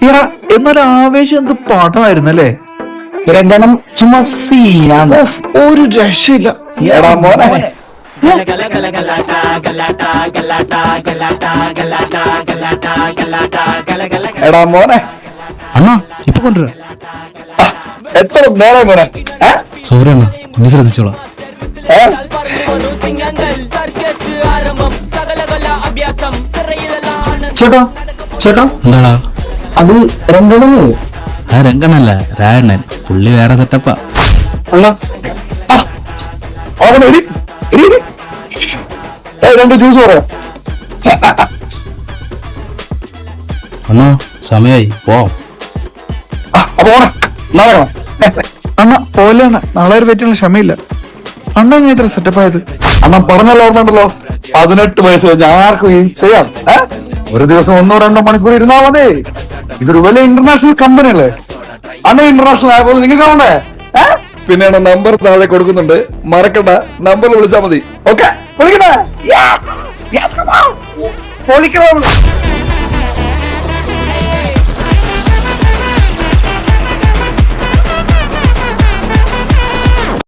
എടാ എന്നാൽ ആവേശം എന്ത് പാഠമായിരുന്നല്ലേ? രംഗണം ചുമ്മാ സീനാണ്. ഒരു രക്ഷയില്ല. എടാ മോനെ എടാ മോനെ അണ്ണാ ഇപ്പൊ കൊണ്ടുവരാ. എത്ര നേരം മോനെ സോറി അണ്ണാ, ഇനി ശ്രദ്ധിച്ചോളാം. ചേട്ടാ ചേട്ടാ എന്താടാ? അത് രംഗണന്. ആ രംഗണ്ണല്ല, രായണ്ണൻ. പുള്ളി വേറെ സെറ്റപ്പാ. അണ്ണാ രണ്ട് ജ്യൂസ് പറയാം. അണ്ണാ സമയായി, പോ. അണ്ണ പോലെയാണ്, നാളെ ഒരു പറ്റിയുള്ള ക്ഷമയില്ല. അണ്ണ എങ്ങനെ ഇത്ര സെറ്റപ്പായത്? അണ്ണൻ പറഞ്ഞല്ലോ, ഓർമ്മയുണ്ടല്ലോ, 18 വയസ്സ് കഴിഞ്ഞ് ആർക്കും ഈ ചെയ്യാം. ഒരു ദിവസം 1-2 മണിക്കൂർ ഇരുന്നാ മതി. ഇതൊരു വലിയ ഇന്റർനാഷണൽ കമ്പനി അല്ലേ? അണ്ണ ഇന്റർനാഷണൽ ആയപ്പോൾ നിങ്ങൾക്ക് കാണണ്ടേ? പിന്നെ നമ്പർ താഴെ കൊടുക്കുന്നുണ്ട്, മറക്കണ്ട, നമ്പറിൽ വിളിച്ചാൽ മതി. ഓക്കെ, വിളിക്കണേ.